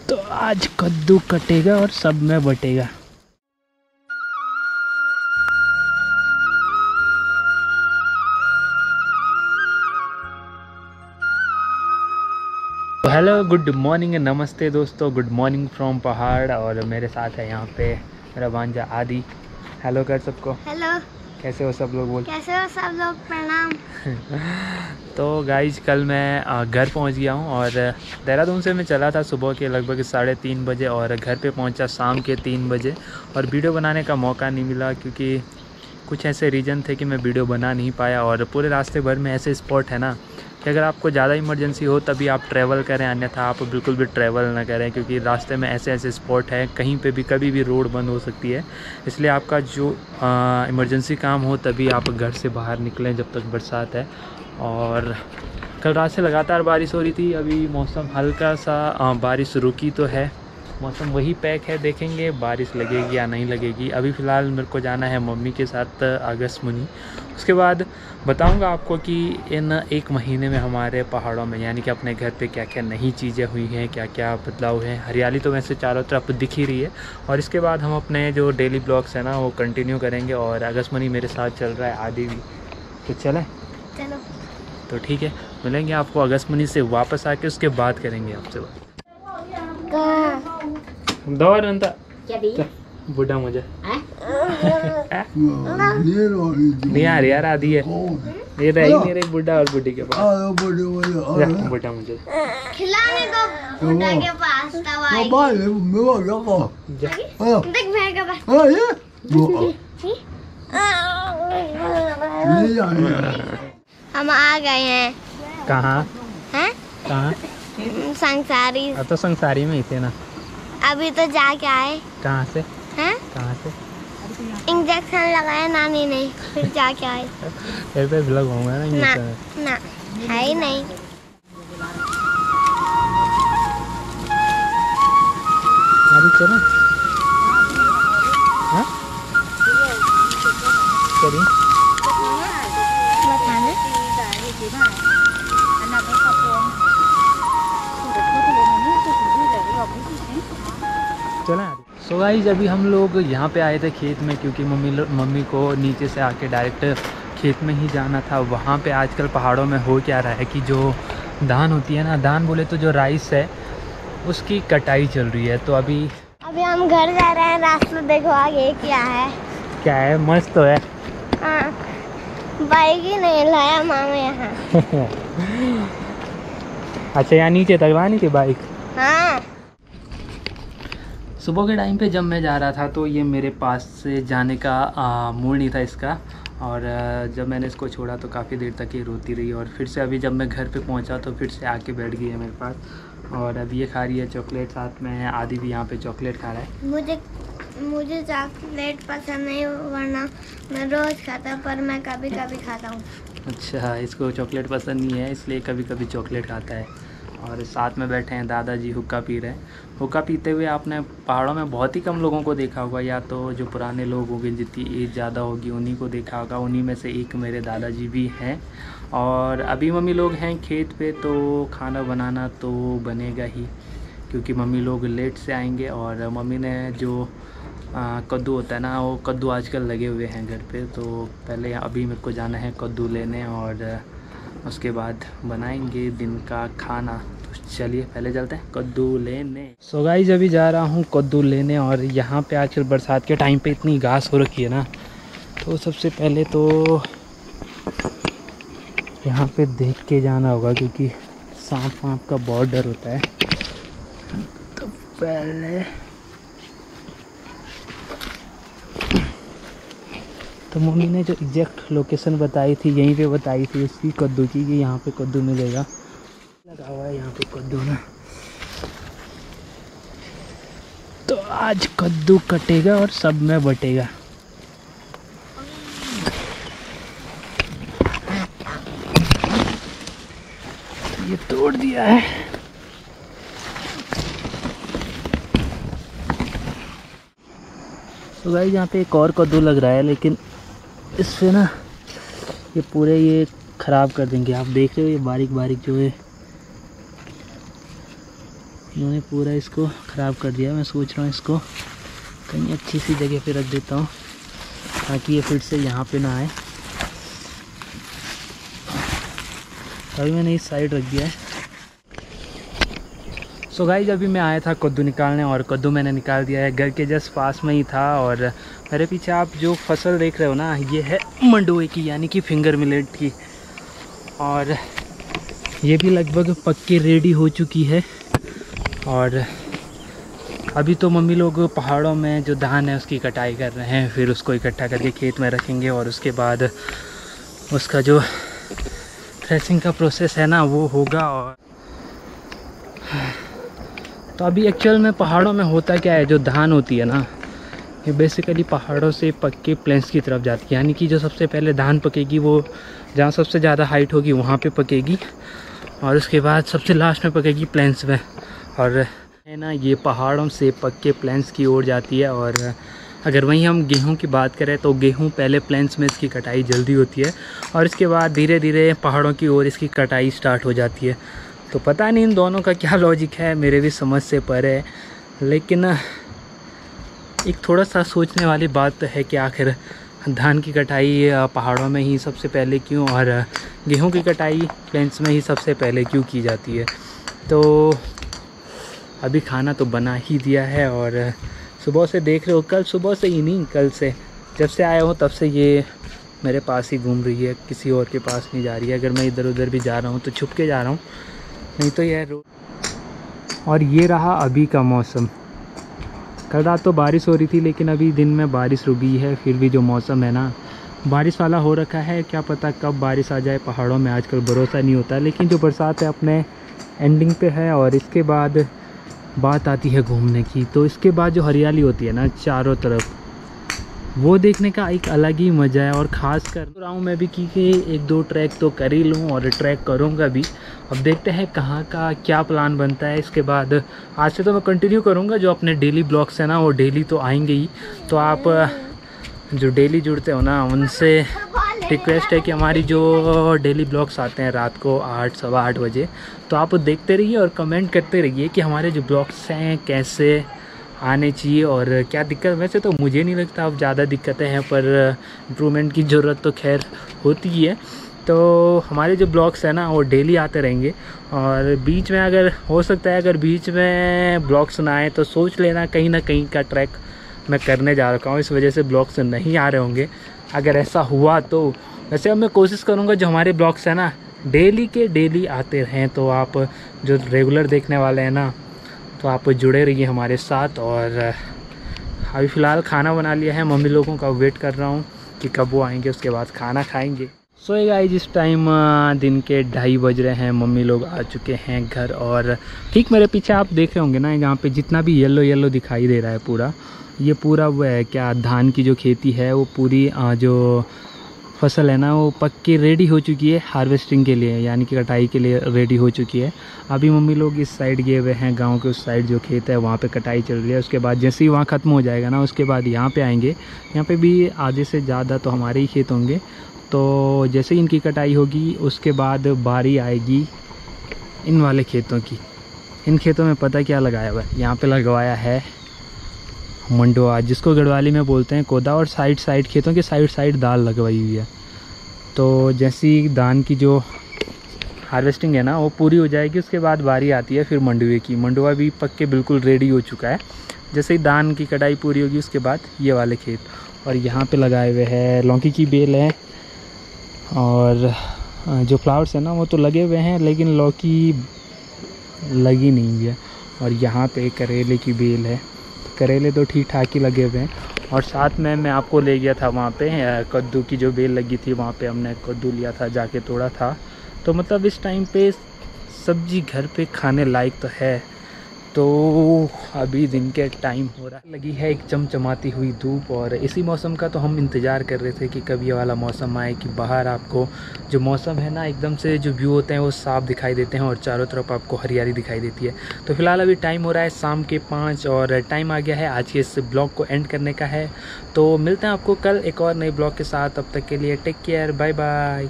तो आज कद्दू कटेगा और सब में बटेगा। हेलो, गुड मॉर्निंग, नमस्ते दोस्तों। गुड मॉर्निंग फ्रॉम पहाड़। और मेरे साथ है यहाँ पे मेरा भांजा आदि। हेलो कर सबको। हेलो, कैसे हो सब लोग? बोल कैसे हो सब लोग? प्रणाम। तो गाइज कल मैं घर पहुँच गया हूँ और देहरादून से मैं चला था सुबह के लगभग 3:30 बजे और घर पे पहुँचा शाम के 3 बजे। और वीडियो बनाने का मौका नहीं मिला क्योंकि कुछ ऐसे रीज़न थे कि मैं वीडियो बना नहीं पाया। और पूरे रास्ते भर में ऐसे स्पॉट है ना कि अगर आपको ज़्यादा इमरजेंसी हो तभी आप ट्रैवल करें, अन्यथा आप बिल्कुल भी ट्रैवल ना करें, क्योंकि रास्ते में ऐसे ऐसे स्पॉट हैं, कहीं पे भी कभी भी रोड बंद हो सकती है। इसलिए आपका जो इमरजेंसी काम हो तभी आप घर से बाहर निकलें जब तक बरसात है। और कल रात से लगातार बारिश हो रही थी। अभी मौसम हल्का सा बारिश रुकी तो है, मौसम वही पैक है। देखेंगे बारिश लगेगी या नहीं लगेगी। अभी फ़िलहाल मेरे को जाना है मम्मी के साथ अगस्त्यमुनि। उसके बाद बताऊंगा आपको कि इन 1 महीने में हमारे पहाड़ों में यानी कि अपने घर पे क्या क्या नई चीज़ें हुई हैं, क्या क्या बदलाव हैं। हरियाली तो वैसे चारों तरफ दिख ही रही है। और इसके बाद हम अपने जो डेली ब्लॉग्स हैं ना वो कंटिन्यू करेंगे। और अगस्त्यमुनि मेरे साथ चल रहा है, आदि भी। तो चलें? चलो। तो ठीक है, मिलेंगे आपको अगस्त्यमुनि से वापस आके, उसके बाद करेंगे आपसे बात। दौर अंता बुढ़ा मुझे नहीं आ रही यार, आदि है ये रही मेरे बुढ़ा और बुढ़ी के पास। बुढ़ा मुझे खिलाने को बुढ़ा के पास दवाई देख मेरे के पास। हम आ गए हैं। कहाँ हैं? कहाँ? संसारी। अब तो संसारी में ही थे ना। अभी तो जाके आए। कहाँ से? हैं? कहाँ से? इंजेक्शन लगाया नानी ने, फिर जाके आए। फिर पे ब्लॉग होगा ना? ना ना है ही नहीं। अभी चलो। हाँ चलिए। बताना। चलें। सो गाइस अभी हम लोग यहाँ पे आए थे खेत में, क्योंकि मम्मी को नीचे से आके डायरेक्ट खेत में ही जाना था। वहाँ पे आजकल पहाड़ों में हो क्या रहा है कि जो धान होती है ना, धान बोले तो जो राइस है उसकी कटाई चल रही है। तो अभी हम घर जा रहे हैं। रास्ता देखो आगे क्या है। क्या है? मस्त तो है। हाँ, बाइक ही नहीं लाया मामा यहाँ। अच्छा, यहाँ नीचे तक लानी थी बाइक? हाँ। सुबह के टाइम पे जब मैं जा रहा था तो ये मेरे पास से जाने का मूड नहीं था इसका। और जब मैंने इसको छोड़ा तो काफ़ी देर तक ये रोती रही। और फिर से अभी जब मैं घर पे पहुंचा तो फिर से आके बैठ गई है मेरे पास। और अभी ये खा रही है चॉकलेट, साथ में आदि भी यहाँ पे चॉकलेट खा रहा है। मुझे चॉकलेट पसंद नहीं, वरना मैं रोज़ खाता, पर मैं कभी कभी खाता हूँ। अच्छा, इसको चॉकलेट पसंद नहीं है इसलिए कभी कभी चॉकलेट खाता है। और साथ में बैठे हैं दादाजी, हुक्का पी रहे हैं। हुक्का पीते हुए आपने पहाड़ों में बहुत ही कम लोगों को देखा होगा, या तो जो पुराने लोग होंगे जितनी एज ज़्यादा होगी उन्हीं को देखा होगा। उन्हीं में से एक मेरे दादाजी भी हैं। और अभी मम्मी लोग हैं खेत पे, तो खाना बनाना तो बनेगा ही, क्योंकि मम्मी लोग लेट से आएंगे। और मम्मी ने जो कद्दू होता है ना, वो कद्दू आजकल लगे हुए हैं घर पे। तो पहले अभी मेरे को जाना है कद्दू लेने और उसके बाद बनाएंगे दिन का खाना। तो चलिए पहले चलते हैं कद्दू लेने। सो गाइस अभी जा रहा हूँ कद्दू लेने। और यहाँ पे आजकल बरसात के टाइम पे इतनी घास हो रखी है ना, तो सबसे पहले तो यहाँ पे देख के जाना होगा, क्योंकि सांप वाप का बहुत डर होता है। तो पहले तो मम्मी ने जो एग्जैक्ट लोकेशन बताई थी यहीं पे बताई थी उसकी कद्दू की, कि यहाँ पे कद्दू मिलेगा। लगा हुआ है यहाँ पे कद्दू ना। तो आज कद्दू कटेगा और सब में बटेगा। ये तोड़ दिया है। तो गाइस यहाँ पे एक और कद्दू लग रहा है, लेकिन इससे ना ये पूरे ये ख़राब कर देंगे। आप देख रहे हो ये बारीक बारीक जो है इन्होंने पूरा इसको ख़राब कर दिया। मैं सोच रहा हूँ इसको कहीं अच्छी सी जगह पे रख देता हूँ ताकि ये फिर से यहाँ पे ना आए। अभी मैंने इस साइड रख दिया है। सो गाइस अभी मैं आया था कद्दू निकालने और कद्दू मैंने निकाल दिया है। घर के जस्ट पास में ही था। और मेरे पीछे आप जो फसल देख रहे हो ना, ये है मंडुवे की, यानी कि फिंगर मिलेट की। और ये भी लगभग पक के रेडी हो चुकी है। और अभी तो मम्मी लोग पहाड़ों में जो धान है उसकी कटाई कर रहे हैं, फिर उसको इकट्ठा करके खेत में रखेंगे और उसके बाद उसका जो थ्रेसिंग का प्रोसेस है ना वो होगा। और तो अभी एक्चुअल में पहाड़ों में होता क्या है, जो धान होती है ना ये बेसिकली पहाड़ों से पक के प्लेन्स की तरफ जाती है। यानी कि जो सबसे पहले धान पकेगी वो जहाँ सबसे ज़्यादा हाइट होगी वहाँ पे पकेगी और उसके बाद सबसे लास्ट में पकेगी प्लेन्स में। और है ना ये पहाड़ों से पक के प्लेन्स की ओर जाती है। और अगर वहीं हम गेहूं की बात करें तो गेहूं पहले प्लेन्स में इसकी कटाई जल्दी होती है और इसके बाद धीरे धीरे पहाड़ों की ओर इसकी कटाई स्टार्ट हो जाती है। तो पता नहीं इन दोनों का क्या लॉजिक है, मेरे भी समझ से परे है। लेकिन एक थोड़ा सा सोचने वाली बात तो है कि आखिर धान की कटाई पहाड़ों में ही सबसे पहले क्यों और गेहूं की कटाई प्लेन्स में ही सबसे पहले क्यों की जाती है। तो अभी खाना तो बना ही दिया है और सुबह से देख रहे हो, कल सुबह से ही नहीं, कल से जब से आया हूँ तब से ये मेरे पास ही घूम रही है, किसी और के पास नहीं जा रही है। अगर मैं इधर उधर भी जा रहा हूँ तो छुप के जा रहा हूँ, नहीं तो यह और ये रहा अभी का मौसम। कल रात तो बारिश हो रही थी लेकिन अभी दिन में बारिश रुक गई है। फिर भी जो मौसम है ना बारिश वाला हो रखा है, क्या पता कब बारिश आ जाए। पहाड़ों में आजकल भरोसा नहीं होता। लेकिन जो बरसात है अपने एंडिंग पे है और इसके बाद बात आती है घूमने की। तो इसके बाद जो हरियाली होती है ना चारों तरफ, वो देखने का एक अलग ही मज़ा है। और ख़ास कर रहा हूँ मैं भी कि एक दो ट्रैक तो कर ही लूँ और ट्रैक करूँगा भी। अब देखते हैं कहाँ का क्या प्लान बनता है। इसके बाद आज से तो मैं कंटिन्यू करूँगा, जो अपने डेली ब्लॉग्स हैं ना वो डेली तो आएंगे ही। तो आप जो डेली जुड़ते हो ना उनसे रिक्वेस्ट है कि हमारी जो डेली ब्लॉग्स आते हैं रात को 8 सवा 8 बजे, तो आप देखते रहिए और कमेंट करते रहिए कि हमारे जो ब्लॉग्स हैं कैसे आने चाहिए और क्या दिक्कत। वैसे तो मुझे नहीं लगता अब ज़्यादा दिक्कतें हैं, पर इम्प्रूवमेंट की ज़रूरत तो खैर होती ही है। तो हमारे जो ब्लॉग्स हैं ना वो डेली आते रहेंगे। और बीच में अगर हो सकता है अगर बीच में ब्लॉग्स ना आए तो सोच लेना कहीं ना कहीं का ट्रैक मैं करने जा रखा हूँ, इस वजह से ब्लॉग्स नहीं आ रहे होंगे। अगर ऐसा हुआ तो वैसे अब मैं कोशिश करूँगा जो हमारे ब्लॉग्स हैं ना डेली के डेली आते रहें। तो आप जो रेगुलर देखने वाले हैं ना तो आप जुड़े रहिए हमारे साथ। और अभी फ़िलहाल खाना बना लिया है, मम्मी लोगों का वेट कर रहा हूँ कि कब वो आएंगे, उसके बाद खाना खाएंगे। सो ये गाइस इस टाइम दिन के 2:30 बज रहे हैं, मम्मी लोग आ चुके हैं घर। और ठीक मेरे पीछे आप देख रहे होंगे ना जहाँ पे जितना भी येलो येलो दिखाई दे रहा है पूरा, ये पूरा वो है क्या धान की जो खेती है वो पूरी जो फसल है ना वो पक के रेडी हो चुकी है हार्वेस्टिंग के लिए, यानी कि कटाई के लिए रेडी हो चुकी है। अभी मम्मी लोग इस साइड गए हुए हैं, गांव के उस साइड जो खेत है वहाँ पे कटाई चल रही है। उसके बाद जैसे ही वहाँ ख़त्म हो जाएगा ना उसके बाद यहाँ पे आएंगे। यहाँ पे भी आधे से ज़्यादा तो हमारे ही खेत होंगे। तो जैसे ही इनकी कटाई होगी उसके बाद बारी आएगी इन वाले खेतों की। इन खेतों में पता क्या लगाया हुआ है, यहाँ पर लगवाया है मंडुआ, जिसको गढ़वाली में बोलते हैं कोदा। और साइड खेतों के साइड दाल लगवाई हुई है। तो जैसी धान की जो हार्वेस्टिंग है ना वो पूरी हो जाएगी उसके बाद बारी आती है फिर मंडुए की। मंडुआ भी पक के बिल्कुल रेडी हो चुका है। जैसे ही धान की कटाई पूरी होगी उसके बाद ये वाले खेत। और यहाँ पे लगाए हुए हैं लौकी की बेल है और जो फ्लावर्स है ना वो तो लगे हुए हैं लेकिन लौकी लगी नहीं है। और यहाँ पे करेले की बेल है, करेले तो ठीक ठाक ही लगे हुए हैं। और साथ में मैं आपको ले गया था वहाँ पे कद्दू की जो बेल लगी थी, वहाँ पे हमने कद्दू लिया था, जाके तोड़ा था। तो मतलब इस टाइम पे सब्जी घर पे खाने लायक तो है। तो अभी दिन के टाइम हो रहा है, लगी है एक चमचमाती हुई धूप। और इसी मौसम का तो हम इंतज़ार कर रहे थे कि कब ये वाला मौसम आए कि बाहर आपको जो मौसम है ना एकदम से जो व्यू होते हैं वो साफ दिखाई देते हैं और चारों तरफ आपको हरियाली दिखाई देती है। तो फिलहाल अभी टाइम हो रहा है शाम के 5 और टाइम आ गया है आज के इस ब्लॉग को एंड करने का है। तो मिलते हैं आपको कल एक और नए ब्लॉग के साथ। तब तक के लिए टेक केयर, बाय बाय।